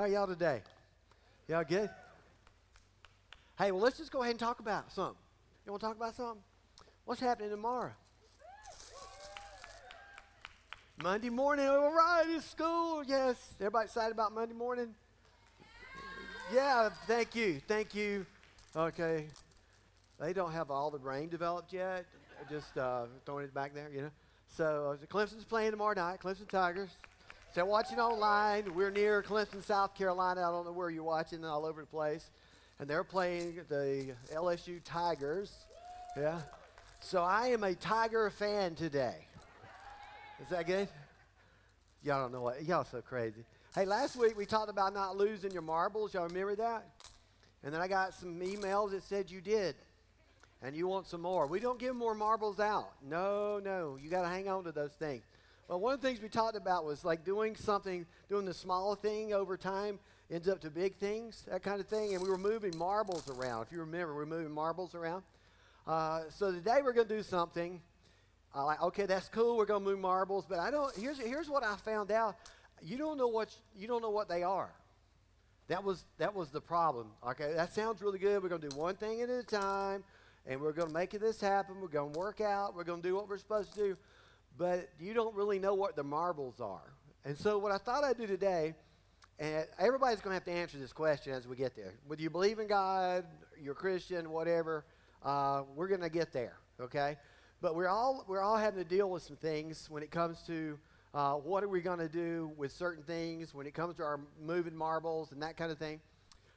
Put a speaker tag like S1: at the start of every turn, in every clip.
S1: How are y'all today? Y'all good? Hey, well, let's just go ahead and talk about something. You want to talk about something? What's happening tomorrow? Monday morning, all right, it's school. Yes. Everybody excited about Monday morning? Yeah, thank you. Okay. They don't have all the brain developed yet. Just throwing it back there, you know. So Clemson's playing tomorrow night, Clemson Tigers. So watching online. We're near Clemson, South Carolina. I don't know where you're watching, all over the place. And they're playing the LSU Tigers. Yeah. So I am a Tiger fan today. Is that good? Y'all don't know what. Y'all so crazy. Hey, last week we talked about not losing your marbles. Y'all remember that? And then I got some emails that said you did. And you want some more. We don't give more marbles out. No. You got to hang on to those things. Well, one of the things we talked about was like doing the small thing over time ends up to big things, that kind of thing. And we were moving marbles around. If you remember, we're moving marbles around. So today we're going to do something. Okay, that's cool. We're going to move marbles, but I don't. Here's what I found out. You don't know what they are. That was the problem. Okay, that sounds really good. We're going to do one thing at a time, and we're going to make this happen. We're going to work out. We're going to do what we're supposed to do. But you don't really know what the marbles are. And so what I thought I'd do today, and everybody's going to have to answer this question as we get there. Whether you believe in God, you're a Christian, whatever, we're going to get there, okay? But we're all having to deal with some things when it comes to what are we going to do with certain things, when it comes to our moving marbles and that kind of thing.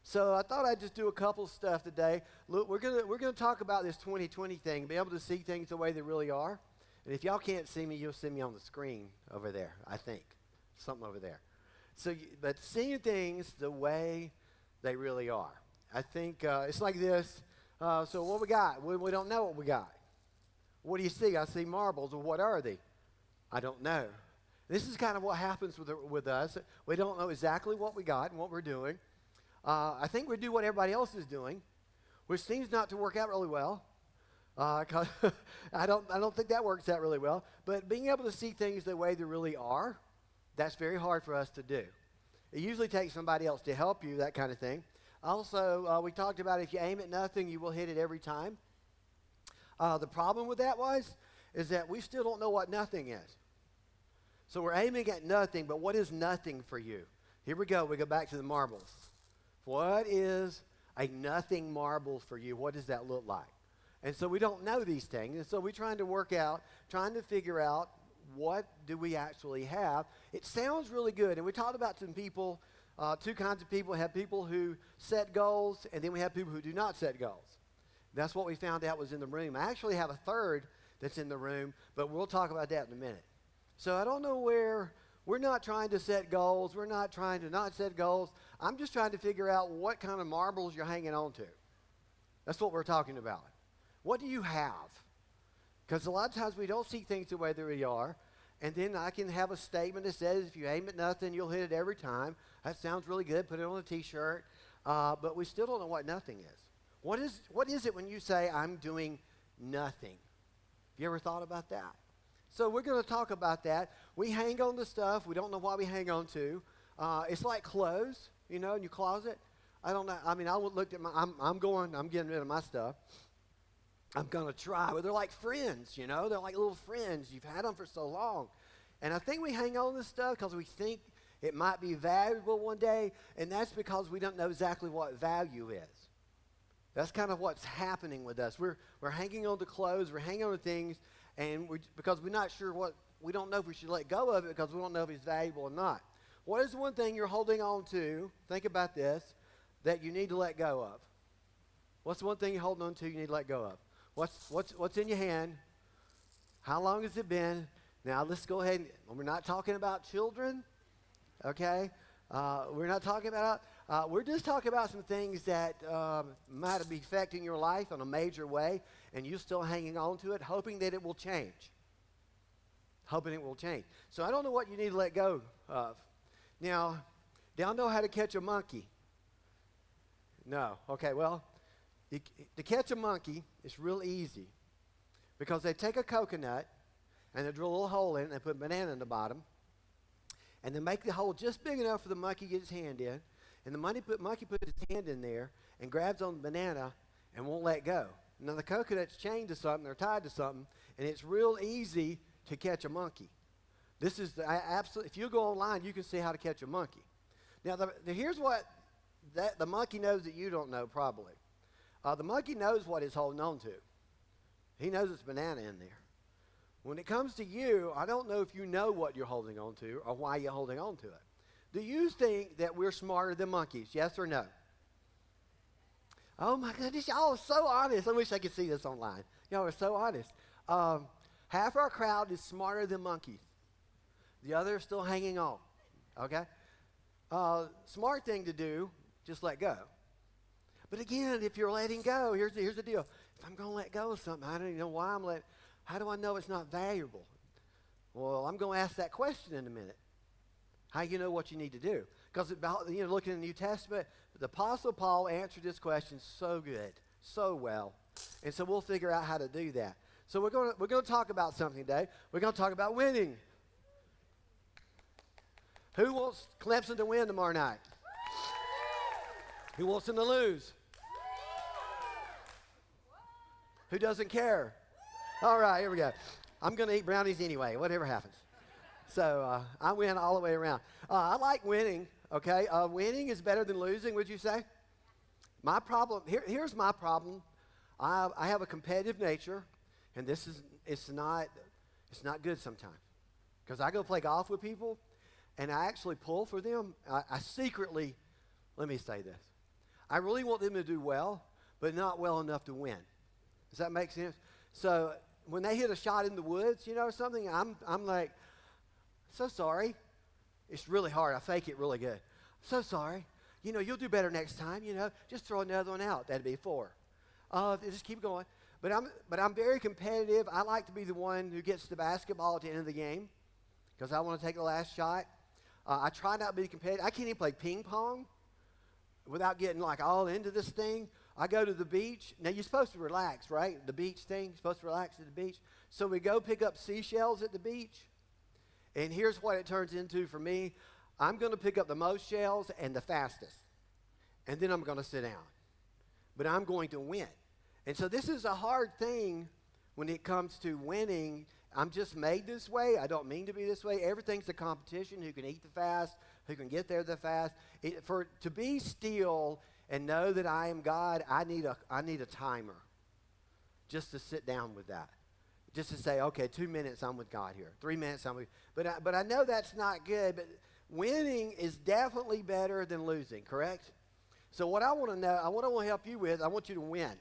S1: So I thought I'd just do a couple stuff today. Look, we're gonna talk about this 2020 thing, be able to see things the way they really are. And if y'all can't see me, you'll see me on the screen over there, I think. Something over there. But seeing things the way they really are. I think it's like this. So what we got? We don't know what we got. What do you see? I see marbles. Well, what are they? I don't know. This is kind of what happens with us. We don't know exactly what we got and what we're doing. I think we do what everybody else is doing, which seems not to work out really well. 'Cause I don't think that works out really well. But being able to see things the way they really are, that's very hard for us to do. It usually takes somebody else to help you, that kind of thing. Also, we talked about if you aim at nothing, you will hit it every time. The problem with that is that we still don't know what nothing is. So we're aiming at nothing, but what is nothing for you? Here we go. We go back to the marbles. What is a nothing marble for you? What does that look like? And so we don't know these things. And so we're trying to figure out what do we actually have. It sounds really good. And we talked about some people, two kinds of people. We have people who set goals, and then we have people who do not set goals. That's what we found out was in the room. I actually have a third that's in the room, but we'll talk about that in a minute. So I don't know where we're not trying to set goals. We're not trying to not set goals. I'm just trying to figure out what kind of marbles you're hanging on to. That's what we're talking about. What do you have? Because a lot of times we don't see things the way they really are. And then I can have a statement that says, if you aim at nothing, you'll hit it every time. That sounds really good. Put it on a T-shirt. But we still don't know what nothing is. What is it when you say, I'm doing nothing? Have you ever thought about that? So we're going to talk about that. We hang on to stuff we don't know what we hang on to. It's like clothes, in your closet. I don't know. I mean, I looked at I'm getting rid of my stuff. I'm going to try. But they're like friends, They're like little friends. You've had them for so long. And I think we hang on to stuff because we think it might be valuable one day, and that's because we don't know exactly what value is. That's kind of what's happening with us. We're hanging on to clothes. We're hanging on to things, and because we're not sure we don't know if we should let go of it because we don't know if it's valuable or not. What is one thing you're holding on to, think about this, that you need to let go of? What's one thing you're holding on to you need to let go of? What's in your hand? How long has it been? Now let's go ahead we're not talking about children, okay? We're not talking about, we're just talking about some things that might be affecting your life in a major way, and you're still hanging on to it, hoping that it will change. Hoping it will change. So I don't know what you need to let go of. Now, do y'all know how to catch a monkey? No. Okay, well, to catch a monkey, it's real easy because they take a coconut and they drill a little hole in it and they put a banana in the bottom and they make the hole just big enough for the monkey to get his hand in. And the monkey puts his hand in there and grabs on the banana and won't let go. Now, the coconut's chained to something, they're tied to something, and it's real easy to catch a monkey. This is absolutely, if you go online, you can see how to catch a monkey. Now, here's what the monkey knows that you don't know, probably. The monkey knows what he's holding on to. He knows it's banana in there. When it comes to you, I don't know if you know what you're holding on to or why you're holding on to it. Do you think that we're smarter than monkeys? Yes or no? Oh, my goodness, y'all are so honest. I wish I could see this online. Y'all are so honest. Half our crowd is smarter than monkeys. The other is still hanging on, okay? Smart thing to do, just let go. But again, if you're letting go, here's the deal. If I'm going to let go of something, I don't even know why I'm letting. How do I know it's not valuable? Well, I'm going to ask that question in a minute. How you know what you need to do? Because looking in the New Testament, the Apostle Paul answered this question so good, so well, and so we'll figure out how to do that. So we're going to talk about something today. We're going to talk about winning. Who wants Clemson to win tomorrow night? Who wants them to lose? Who doesn't care? All right, here we go. I'm going to eat brownies anyway, whatever happens. So I win all the way around. I like winning, okay? Winning is better than losing, would you say? My problem, here's my problem. I have a competitive nature, and it's not good sometimes. Because I go play golf with people, and I actually pull for them. I secretly, let me say this. I really want them to do well, but not well enough to win. Does that make sense? So when they hit a shot in the woods, or something, I'm like, so sorry. It's really hard. I fake it really good. So sorry. You'll do better next time. Just throw another one out. That'd be 4. Just keep going. But I'm very competitive. I like to be the one who gets the basketball at the end of the game because I want to take the last shot. I try not to be competitive. I can't even play ping pong without getting all into this thing. I go to the beach. Now, you're supposed to relax, right? The beach thing, you're supposed to relax at the beach. So we go pick up seashells at the beach. And here's what it turns into for me. I'm going to pick up the most shells and the fastest. And then I'm going to sit down. But I'm going to win. And so this is a hard thing when it comes to winning. I'm just made this way. I don't mean to be this way. Everything's a competition. Who can eat the fast? Who can get there the fast? To be still and know that I am God, I need a timer just to sit down with that. Just to say, okay, 2 minutes I'm with God here. 3 minutes I'm with. But I know that's not good. But winning is definitely better than losing. Correct? So what I want to know, what I want to help you with, I want you to win.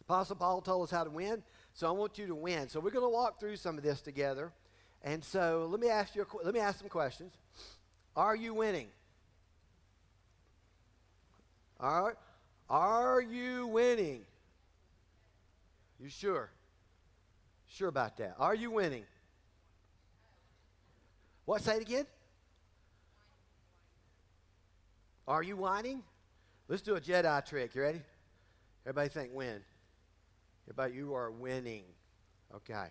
S1: Apostle Paul told us how to win, so I want you to win. So we're going to walk through some of this together. And so let me ask some questions. Are you winning? All right. Are you winning? You sure? Sure about that. Are you winning? What? Say it again. Are you whining? Let's do a Jedi trick. You ready? Everybody think win. Everybody, you are winning. Okay.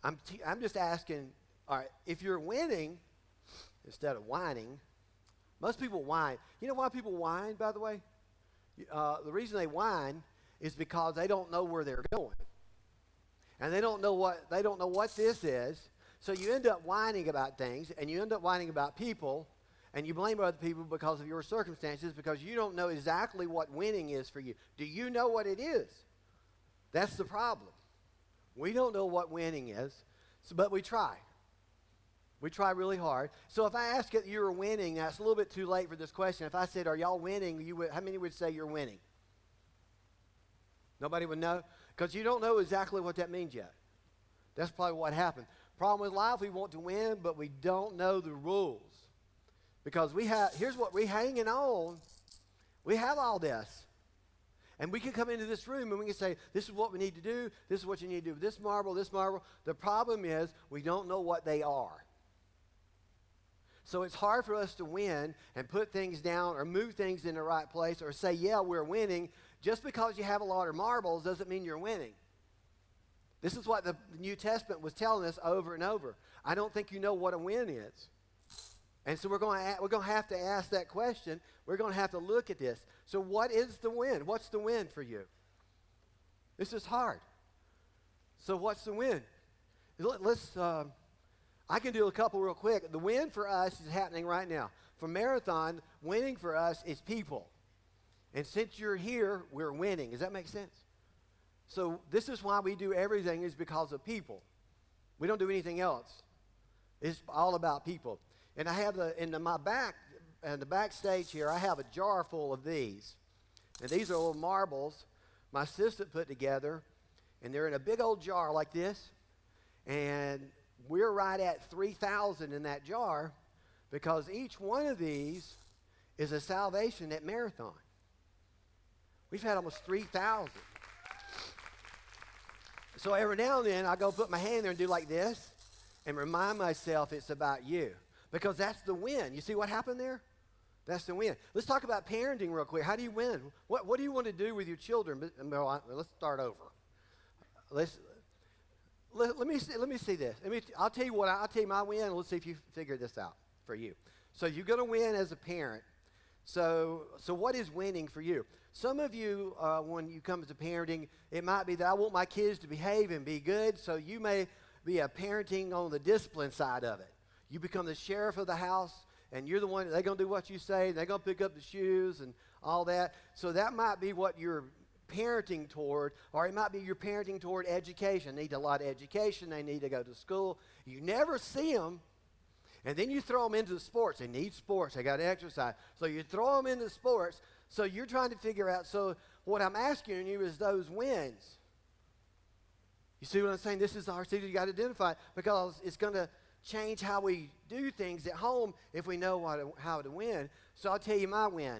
S1: I'm just asking, all right, if you're winning instead of whining, most people whine. You know why people whine, by the way? The reason they whine is because they don't know where they're going. And they don't know what this is. So you end up whining about things, and you end up whining about people, and you blame other people because of your circumstances because you don't know exactly what winning is for you. Do you know what it is? That's the problem. We don't know what winning is, but we try. We try really hard. So if I ask if you're winning, that's a little bit too late for this question. If I said, are y'all winning, how many would say you're winning? Nobody would know? Because you don't know exactly what that means yet. That's probably what happened. Problem with life, we want to win, but we don't know the rules. Because here's what we're hanging on. We have all this. And we can come into this room and we can say, this is what we need to do. This is what you need to do with this marble, this marble. The problem is we don't know what they are. So it's hard for us to win and put things down or move things in the right place or say, yeah, we're winning. Just because you have a lot of marbles doesn't mean you're winning. This is what the New Testament was telling us over and over. I don't think you know what a win is. And so we're going to have to ask that question. We're going to have to look at this. So what is the win? What's the win for you? This is hard. So what's the win? I can do a couple real quick. The win for us is happening right now. For Marathon, winning for us is people. And since you're here, we're winning. Does that make sense? So this is why we do everything, is because of people. We don't do anything else. It's all about people. And I have in the backstage here, I have a jar full of these. And these are little marbles my assistant put together, and they're in a big old jar like this. And we're right at 3,000 in that jar because each one of these is a salvation at Marathon. We've had almost 3,000. So every now and then I go put my hand there and do like this and remind myself it's about you, because that's the win. You see what happened there? That's the win. Let's talk about parenting real quick. How do you win? What do you want to do with your children? Let's start over. Let me see this. I'll tell you my win, and let's see if you figure this out for you. So you're going to win as a parent. So what is winning for you? Some of you, when you come to parenting, it might be that I want my kids to behave and be good, so you may be a parenting on the discipline side of it. You become the sheriff of the house, and you're the one, they're going to do what you say, and they're going to pick up the shoes and all that. So that might be what you're parenting toward, or it might be you're parenting toward education. They need a lot of education. They need to go to school. You never see them, and then you throw them into sports. They need sports. They got to exercise. So you throw them into sports. So you're trying to figure out, so what I'm asking you is those wins. You see what I'm saying? This is our secret. You got to identify it, because it's going to change how we do things at home if we know how to win. So I'll tell you my win.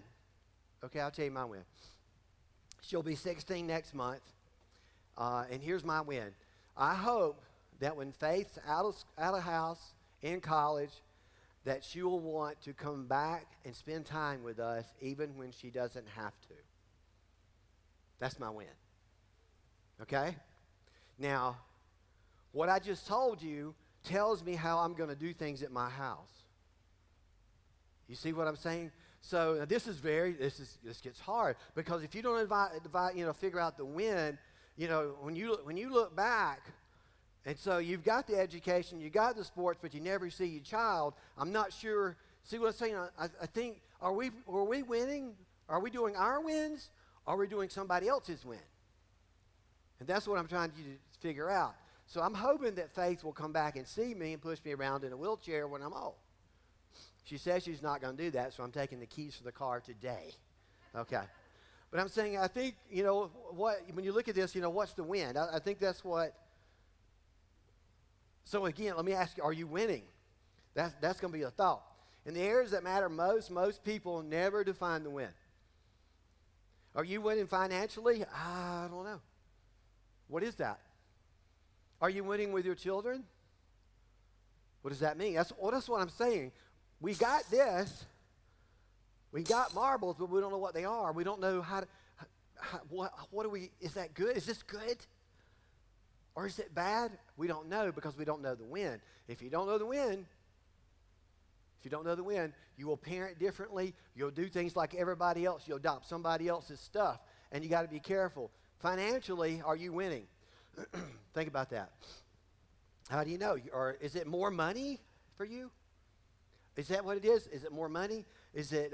S1: Okay, I'll tell you my win. She'll be 16 next month, and here's my win. I hope that when Faith's out of house, in college, that she will want to come back and spend time with us even when she doesn't have to. That's my win. Okay? Now, what I just told you tells me how I'm going to do things at my house. You see what I'm saying? So this gets hard, because if you don't figure out the win, when you look back, and so you've got the education, you got the sports, but you never see your child. I'm not sure. See what I'm saying? I think, are we winning? Are we doing our wins? Or are we doing somebody else's win? And that's what I'm trying to figure out. So I'm hoping that Faith will come back and see me and push me around in a wheelchair when I'm old. She says she's not going to do that, so I'm taking the keys for the car today. Okay. But I'm saying, I think, when you look at this, what's the win? I think that's what. So again, let me ask you, are you winning? That's going to be a thought. In the areas that matter most people never define the win. Are you winning financially? I don't know. What is that? Are you winning with your children? What does that mean? That's what I'm saying. We got this. We got marbles, but we don't know what they are. We don't know is that good? Is this good? Or is it bad? We don't know, because we don't know the win. If you don't know the win, you will parent differently. You'll do things like everybody else. You'll adopt somebody else's stuff, and you got to be careful. Financially, are you winning? Think about that. How do you know? Or is it more money for you? Is that what it is? Is it more money? Is it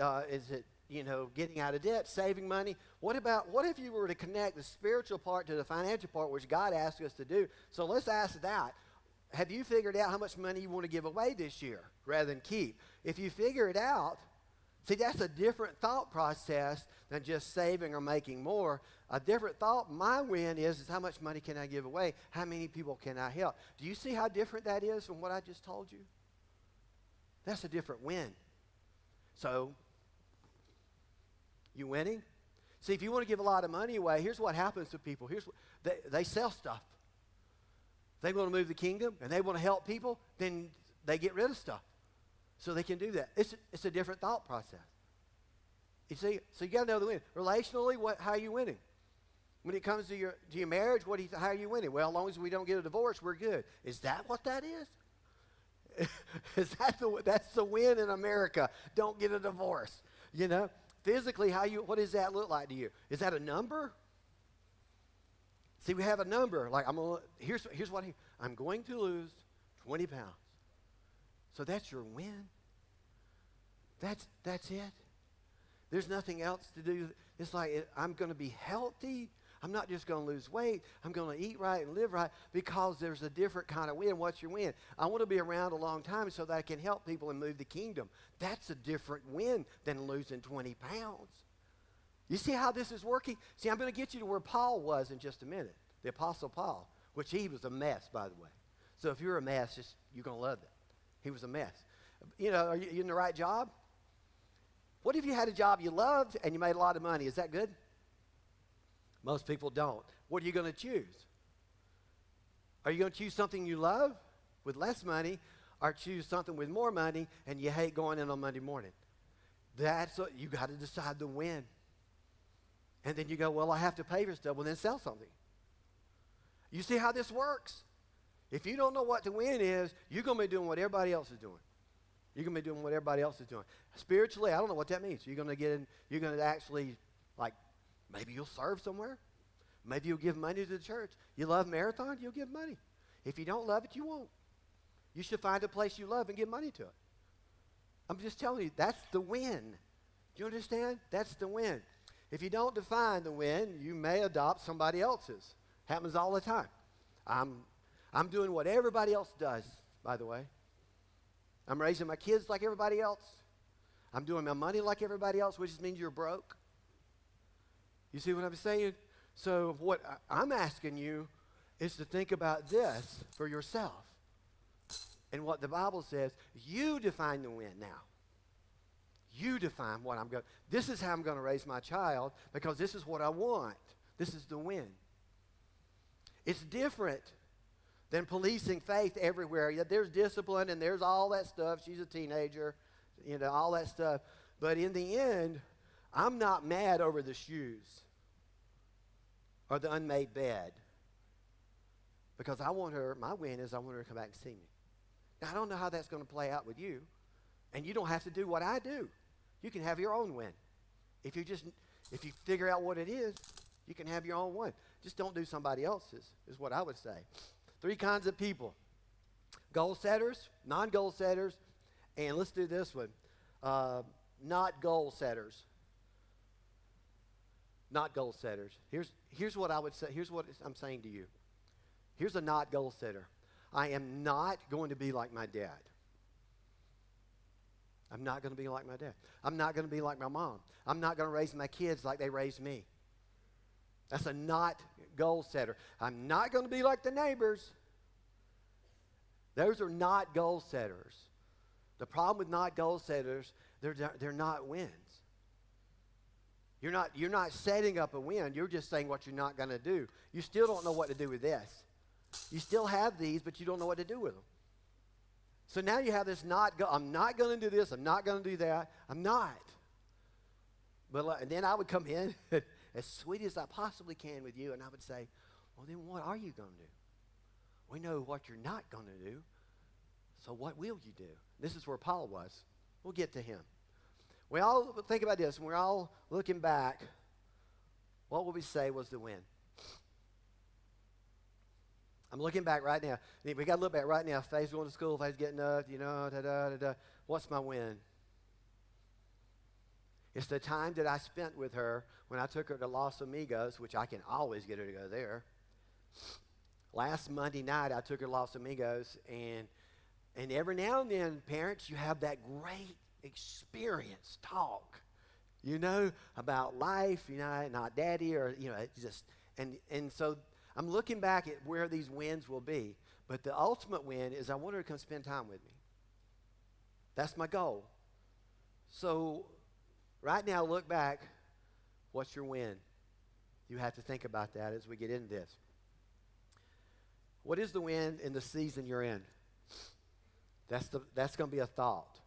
S1: getting out of debt, saving money? What if you were to connect the spiritual part to the financial part, which God asked us to do? So let's ask that. Have you figured out how much money you want to give away this year rather than keep? If you figure it out, see, that's a different thought process than just saving or making more. A different thought, my win is how much money can I give away? How many people can I help? Do you see how different that is from what I just told you? That's a different win. So, you winning? See, if you want to give a lot of money away, here's what happens to people. They sell stuff. They want to move the kingdom, and they want to help people, then they get rid of stuff so they can do that. It's a different thought process. You see, so you got to know the win. Relationally, how are you winning? When it comes to your marriage, how are you winning? Well, as long as we don't get a divorce, we're good. Is that what that is? That's the win in America. Don't get a divorce. Physically, what does that look like to you? Is that a number? See, we have a number. Like here's what I'm going to lose 20 pounds. So that's your win. That's it. There's nothing else to do. It's like I'm going to be healthy. I'm not just going to lose weight. I'm going to eat right and live right because there's a different kind of win. What's your win? I want to be around a long time so that I can help people and move the kingdom. That's a different win than losing 20 pounds. You see how this is working? See, I'm going to get you to where Paul was in just a minute, the Apostle Paul, which he was a mess, by the way. So if you're a mess, you're going to love it. He was a mess. Are you in the right job? What if you had a job you loved and you made a lot of money? Is that good? Most people don't. What are you going to choose? Are you going to choose something you love with less money or choose something with more money and you hate going in on Monday morning? You got to decide to win. And then you go, well, I have to pay for stuff. Well, then sell something. You see how this works? If you don't know what the win is, you're going to be doing what everybody else is doing. You're going to be doing what everybody else is doing. Spiritually, I don't know what that means. You're going to actually, maybe you'll serve somewhere. Maybe you'll give money to the church. You love marathon, you'll give money. If you don't love it, you won't. You should find a place you love and give money to it. I'm just telling you, that's the win. Do you understand? That's the win. If you don't define the win, you may adopt somebody else's. Happens all the time. I'm doing what everybody else does, by the way. I'm raising my kids like everybody else. I'm doing my money like everybody else, which means you're broke. You see what I'm saying? So what I'm asking you is to think about this for yourself. And what the Bible says, you define the win now. You define what I'm going. This is how I'm going to raise my child because this is what I want. This is the win. It's different than policing faith everywhere. Yeah, there's discipline and there's all that stuff. She's a teenager, all that stuff. But in the end, I'm not mad over the shoes or the unmade bed because my win is I want her to come back and see me. Now, I don't know how that's going to play out with you, and you don't have to do what I do. You can have your own win. If you figure out what it is, you can have your own one. Just don't do somebody else's, is what I would say. 3 kinds of people. Goal setters, non-goal setters, and let's do this one. Not goal setters. Not goal setters. Here's what I would say. Here's what I'm saying to you. Here's a not goal setter. I am not going to be like my dad. I'm not going to be like my dad. I'm not going to be like my mom. I'm not going to raise my kids like they raised me. That's a not goal setter. I'm not going to be like the neighbors. Those are not goal setters. The problem with not goal setters, they're not wins. You're not setting up a win. You're just saying what you're not going to do. You still don't know what to do with this. You still have these, but you don't know what to do with them. So now you have this I'm not going to do this. I'm not going to do that. I'm not. But and then I would come in as sweet as I possibly can with you, and I would say, well, then what are you going to do? We know what you're not going to do, so what will you do? This is where Paul was. We'll get to him. We all think about this, and we're all looking back. What would we say was the win? I'm looking back right now. We got to look back right now. Faye's going to school. Faye's getting up, What's my win? It's the time that I spent with her when I took her to Los Amigos, which I can always get her to go there. Last Monday night, I took her to Los Amigos, and every now and then, parents, you have that great experience talk, about life, not daddy or, just, and so I'm looking back at where these wins will be. But the ultimate win is I want her to come spend time with me. That's my goal. So right now, look back. What's your win? You have to think about that as we get into this. What is the win in the season you're in? That's going to be a thought.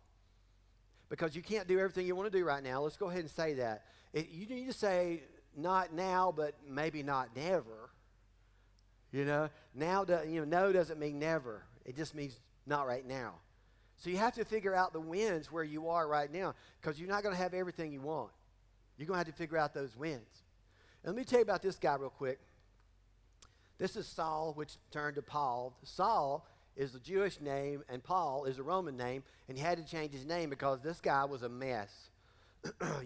S1: Because you can't do everything you want to do right now. Let's go ahead and say that. You need to say not now, but maybe not never. No doesn't mean never. It just means not right now. So you have to figure out the wins where you are right now, because you're not going to have everything you want. You're going to have to figure out those wins. And let me tell you about this guy real quick. This is Saul, which turned to Paul. Saul is a Jewish name, and Paul is a Roman name, and he had to change his name because this guy was a mess.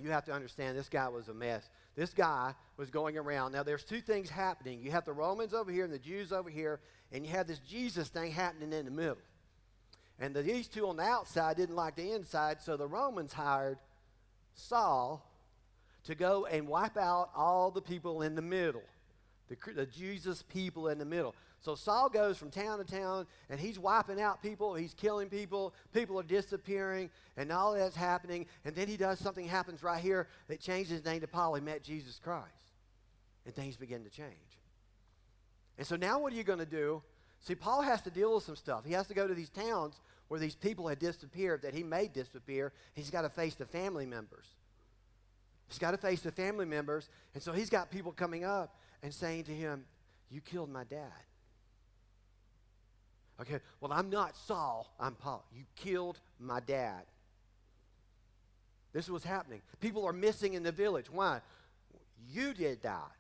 S1: You have to understand, this guy was a mess. This guy was going around. Now, there's two things happening. You have the Romans over here and the Jews over here, and you have this Jesus thing happening in the middle. And these two on the outside didn't like the inside, so the Romans hired Saul to go and wipe out all the people in the middle, the Jesus people in the middle. So Saul goes from town to town, and he's wiping out people. He's killing people. People are disappearing, and all that's happening. And then he does something, happens right here that changes his name to Paul. He met Jesus Christ, and things begin to change. And so now what are you going to do? See, Paul has to deal with some stuff. He has to go to these towns where these people had disappeared, that he made disappear. He's got to face the family members. He's got to face the family members. And so he's got people coming up and saying to him, you killed my dad. Okay, well, I'm not Saul, I'm Paul. You killed my dad. This is what's happening. People are missing in the village. Why? You did that.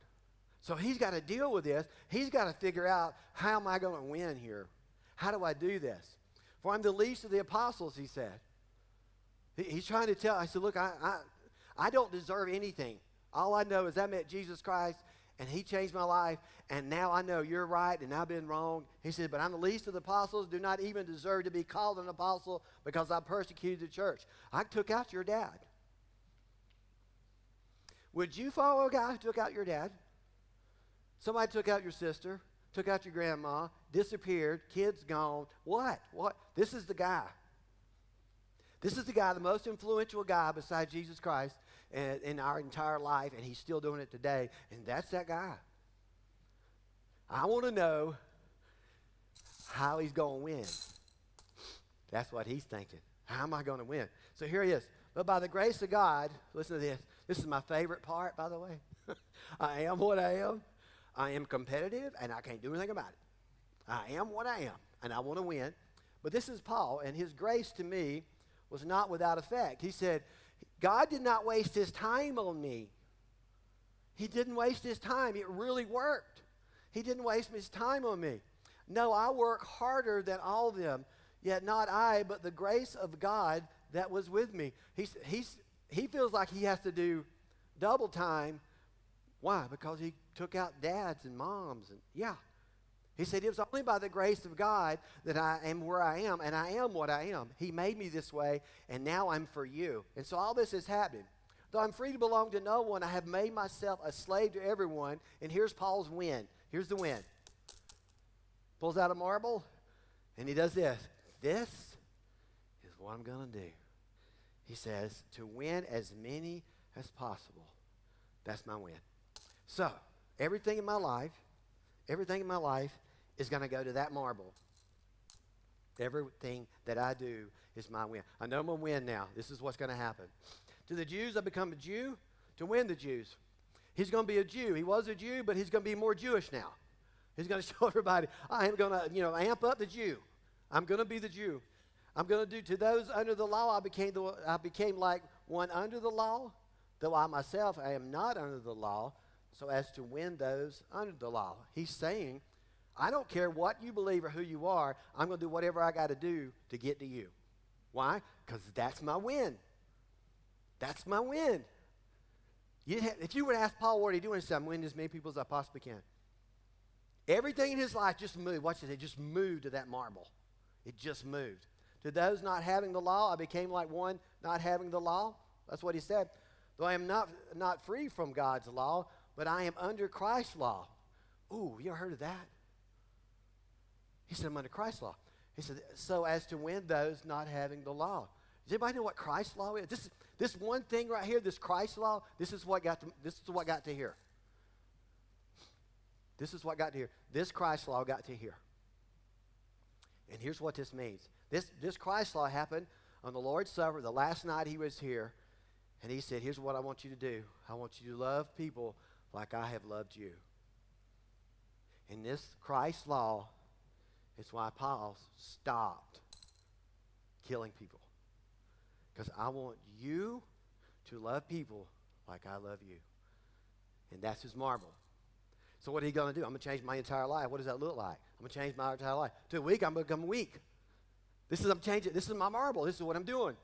S1: So he's got to deal with this. He's got to figure out, how am I going to win here? How do I do this? For I'm the least of the apostles, he said. He's trying to tell, I said, look, I don't deserve anything. All I know is I met Jesus Christ, and he changed my life, and now I know you're right and I've been wrong. He said, but I'm the least of the apostles, do not even deserve to be called an apostle because I persecuted the church. I took out your dad. Would you follow a guy who took out your dad? Somebody took out your sister, took out your grandma, disappeared, kids gone. What? This is the guy. This is the guy, the most influential guy besides Jesus Christ in our entire life, and he's still doing it today, and that's that guy. I want to know how he's going to win. That's what he's thinking. How am I going to win? So here he is. But by the grace of God, listen to this. This is my favorite part, by the way. I am what I am. I am competitive, and I can't do anything about it. I am what I am, and I want to win. But this is Paul, and his grace to me was not without effect. He said, God did not waste his time on me. He didn't waste his time. It really worked. He didn't waste his time on me. No, I work harder than all of them, yet not I, but the grace of God that was with me. He feels like he has to do double time. Why? Because he took out dads and moms. And yeah. He said, it was only by the grace of God that I am where I am, and I am what I am. He made me this way, and now I'm for you. And so all this is happening. Though I'm free to belong to no one, I have made myself a slave to everyone. And here's Paul's win. Here's the win. Pulls out a marble, and he does this. This is what I'm going to do. He says, to win as many as possible. That's my win. So, everything in my life is going to go to that marble. Everything that I do is my win. I know I'm going to win now. This is what's going to happen. To the Jews, I become a Jew to win the Jews. He's going to be a Jew. He was a Jew, but he's going to be more Jewish now. He's going to show everybody, I am going to, amp up the Jew. I'm going to be the Jew. I'm going to do to those under the law, I became like one under the law, though I myself I am not under the law, so as to win those under the law. He's saying, I don't care what you believe or who you are, I'm going to do whatever I got to do to get to you. Why? Because that's my win. That's my win. If you would ask Paul what he's doing, he said, I'm winning as many people as I possibly can. Everything in his life just moved. Watch this. It just moved to that marble. It just moved. To those not having the law, I became like one not having the law. That's what he said. Though I am not free from God's law, but I am under Christ's law. Ooh, you ever heard of that? He said, I'm under Christ's law. He said, so as to win those not having the law. Does anybody know what Christ's law is? This one thing right here, this Christ law, this is what got to here. This is what got to here. This Christ law got to here. And here's what this means. This Christ law happened on the Lord's Supper, the last night he was here. And he said, here's what I want you to do. I want you to love people like I have loved you. And this Christ law is why Paul stopped killing people. Because I want you to love people like I love you. And that's his marble. So what are you going to do? I'm going to change my entire life. What does that look like? I'm going to change my entire life. To a week, I'm going to become weak. I'm changing. This is my marble. This is what I'm doing.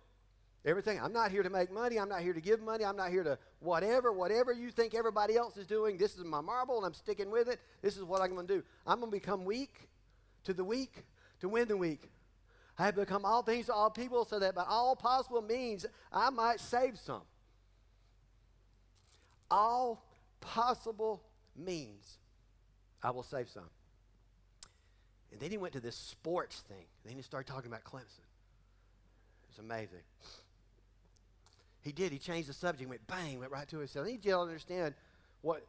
S1: Everything. I'm not here to make money. I'm not here to give money. I'm not here to whatever you think everybody else is doing. This is my marble, and I'm sticking with it. This is what I'm going to do. I'm going to become weak to the weak to win the weak. I have become all things to all people so that by all possible means I might save some. All possible means I will save some. And then he went to this sports thing. Then he started talking about Clemson. It's amazing. He did. He changed the subject. Went bang. Went right to it. So I need you to understand what.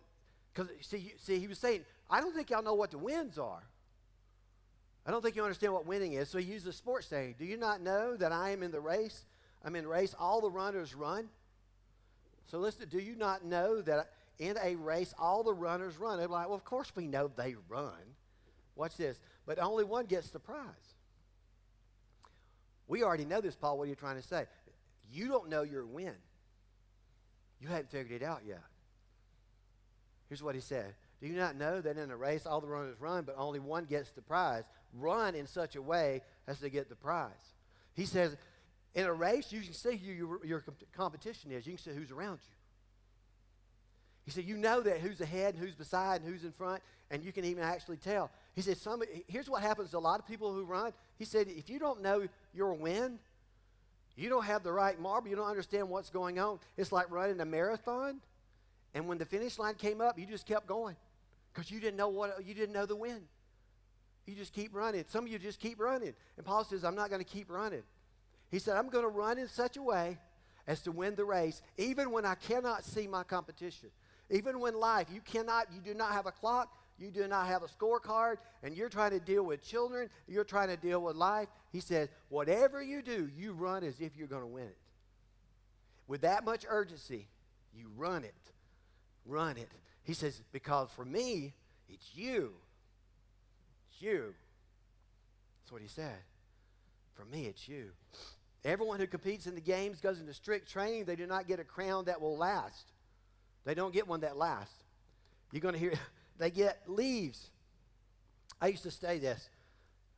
S1: Because see, he was saying, I don't think y'all know what the wins are. I don't think you understand what winning is. So he used the sports thing. Do you not know that I am in the race? I'm in the race. All the runners run. So listen. Do you not know that in a race all the runners run? They're like, well, of course we know they run. Watch this. But only one gets the prize. We already know this, Paul. What are you trying to say? You don't know your win. You haven't figured it out yet. Here's what he said. Do you not know that in a race all the runners run, but only one gets the prize? Run in such a way as to get the prize. He says, in a race, you can see who your competition is. You can see who's around you. He said, you know that who's ahead and who's beside and who's in front, and you can even actually tell. He said, here's what happens to a lot of people who run. He said, if you don't know your win, you don't have the right marble, you don't understand what's going on. It's like running a marathon, and when the finish line came up, you just kept going because you didn't know the win. You just keep running. Some of you just keep running. And Paul says, I'm not going to keep running. He said, I'm going to run in such a way as to win the race, even when I cannot see my competition. Even when life, you do not have a clock, you do not have a scorecard, and you're trying to deal with children, you're trying to deal with life. He said, whatever you do, you run as if you're going to win it. With that much urgency, you run it. Run it. He says, because for me, it's you. It's you. That's what he said. For me, it's you. Everyone who competes in the games goes into strict training. They do not get a crown that will last. They don't get one that lasts. You're going to hear, they get leaves. I used to study this.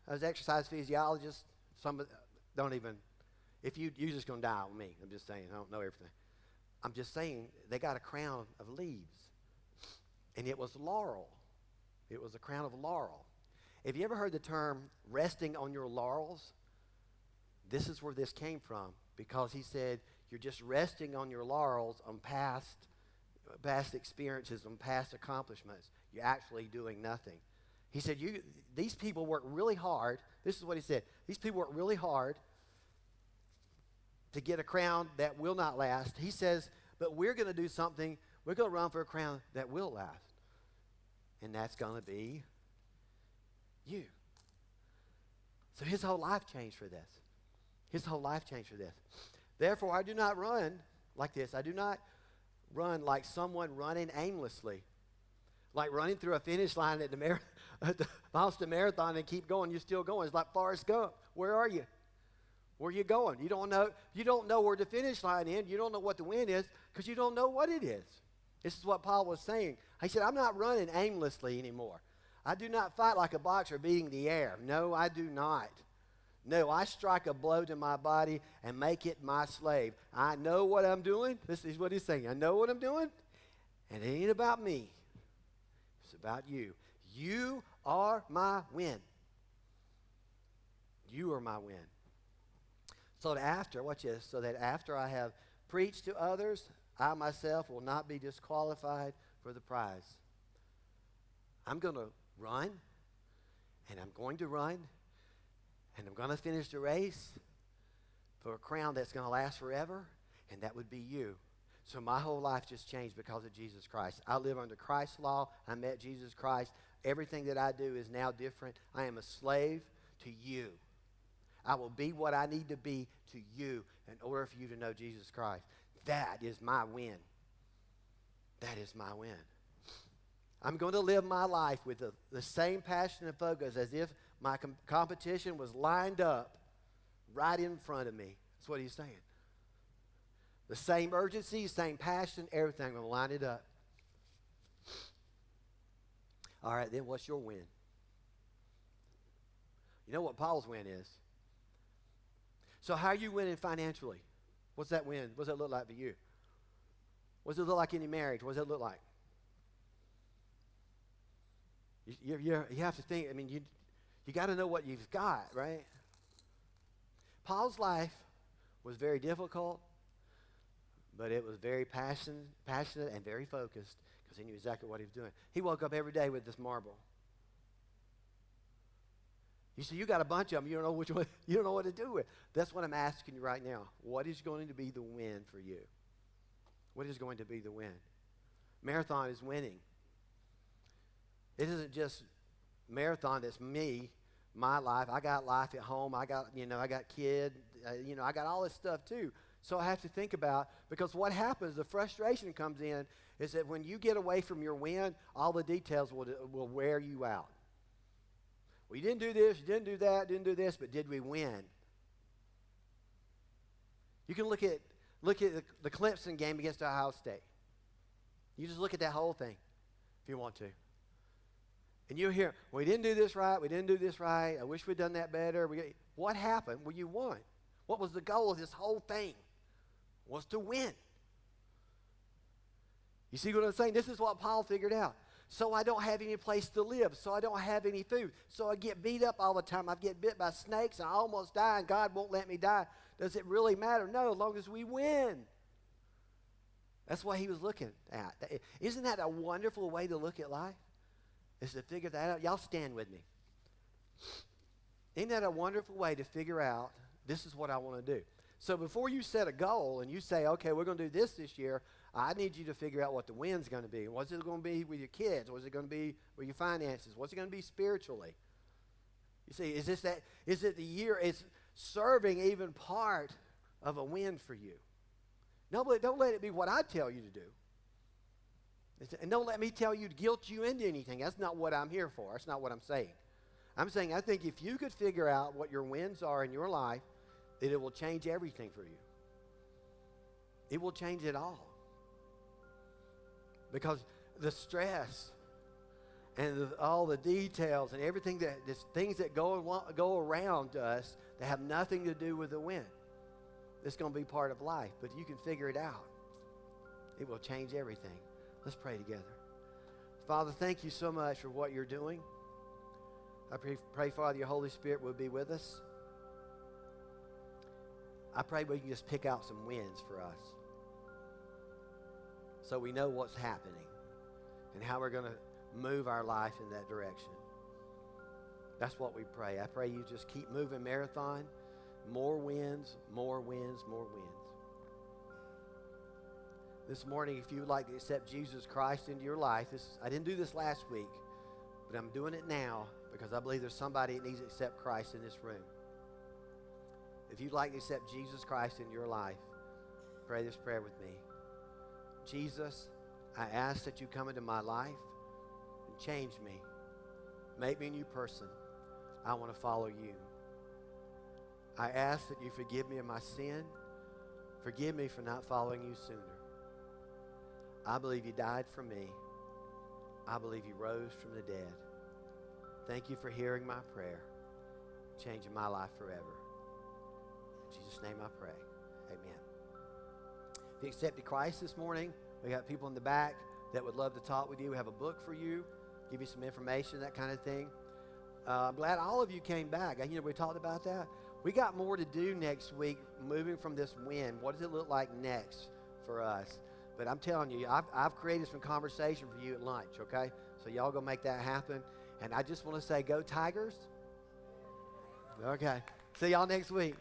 S1: I was an exercise physiologist. Some don't even, you're just going to die on me. I'm just saying, I don't know everything. I'm just saying, they got a crown of leaves. And it was laurel. It was a crown of laurel. Have you ever heard the term resting on your laurels? This is where this came from, because he said, you're just resting on your laurels on past experiences, on past accomplishments. You're actually doing nothing. He said, these people work really hard. This is what he said. These people work really hard to get a crown that will not last. He says, but we're going to do something. We're going to run for a crown that will last. And that's going to be you. So his whole life changed for this. His whole life changed for this. Therefore, I do not run like this. I do not run like someone running aimlessly. Like running through a finish line at the Boston Marathon and keep going. You're still going. It's like Forrest Gump. Where are you? Where are you going? You don't know where the finish line is. You don't know what the win is because you don't know what it is. This is what Paul was saying. He said, I'm not running aimlessly anymore. I do not fight like a boxer beating the air. No, I do not. No, I strike a blow to my body and make it my slave. I know what I'm doing. This is what he's saying. I know what I'm doing, and it ain't about me. It's about you. You are my win. You are my win. So that after I have preached to others, I myself will not be disqualified for the prize. I'm going to run, and I'm going to run, and I'm going to finish the race for a crown that's going to last forever, and that would be you. So my whole life just changed because of Jesus Christ. I live under Christ's law. I met Jesus Christ. Everything that I do is now different. I am a slave to you. I will be what I need to be to you in order for you to know Jesus Christ. That is my win. That is my win. I'm going to live my life with the same passion and focus as if my competition was lined up, right in front of me. That's what he's saying. The same urgency, same passion, everything. I'm going to line it up. All right, then what's your win? You know what Paul's win is? So how are you winning financially? What's that win? What does that look like for you? What does it look like in your marriage? What does it look like? You have to think, I mean, you got to know what you've got, right? Paul's life was very difficult, but it was very passionate and very focused because he knew exactly what he was doing. He woke up every day with this marble. You see, you got a bunch of them. You don't know which one. You don't know what to do with. That's what I'm asking you right now. What is going to be the win for you? What is going to be the win? Marathon is winning. It isn't just marathon. It's me, my life. I got life at home. I got kid. I got all this stuff too. So I have to think about, because what happens, the frustration comes in, is that when you get away from your win, all the details will wear you out. Well, you didn't do this, you didn't do that, didn't do this, but did we win? You can look at the Clemson game against Ohio State. You just look at that whole thing if you want to. And you'll hear, we didn't do this right, we didn't do this right, I wish we'd done that better. What happened? Well, you won. What was the goal of this whole thing? Was to win. You see what I'm saying? This is what Paul figured out. So I don't have any place to live. So I don't have any food. So I get beat up all the time. I get bit by snakes and I almost die and God won't let me die. Does it really matter? No, as long as we win. That's what he was looking at. Isn't that a wonderful way to look at life? Is to figure that out. Y'all stand with me. Isn't that a wonderful way to figure out, this is what I want to do? So before you set a goal and you say, okay, we're going to do this year, I need you to figure out what the win's going to be. What's it going to be with your kids? What's it going to be with your finances? What's it going to be spiritually? You see, is it the year, is serving even part of a win for you? No, but don't let it be what I tell you to do. And don't let me tell you to guilt you into anything. That's not what I'm here for. That's not what I'm saying. I'm saying I think if you could figure out what your wins are in your life, that it will change everything for you. It will change it all. Because the stress and all the details and everything things that go around us that have nothing to do with the win, it's going to be part of life. But you can figure it out. It will change everything. Let's pray together. Father, thank you so much for what you're doing. I pray, Father, your Holy Spirit will be with us. I pray we can just pick out some wins for us so we know what's happening and how we're going to move our life in that direction. That's what we pray. I pray you just keep moving Marathon. More wins, more wins, more wins. This morning, if you would like to accept Jesus Christ into your life, I didn't do this last week, but I'm doing it now because I believe there's somebody that needs to accept Christ in this room. If you'd like to accept Jesus Christ in your life, pray this prayer with me. Jesus, I ask that you come into my life and change me. Make me a new person. I want to follow you. I ask that you forgive me of my sin. Forgive me for not following you sooner. I believe you died for me. I believe you rose from the dead. Thank you for hearing my prayer, changing my life forever. In Jesus' name I pray. Amen. If you accepted Christ this morning, we got people in the back that would love to talk with you. We have a book for you, give you some information, that kind of thing. I'm glad all of you came back. We talked about that. We got more to do next week, moving from this win. What does it look like next for us? But I'm telling you, I've created some conversation for you at lunch, okay? So y'all go make that happen. And I just want to say, go Tigers. Okay. See y'all next week.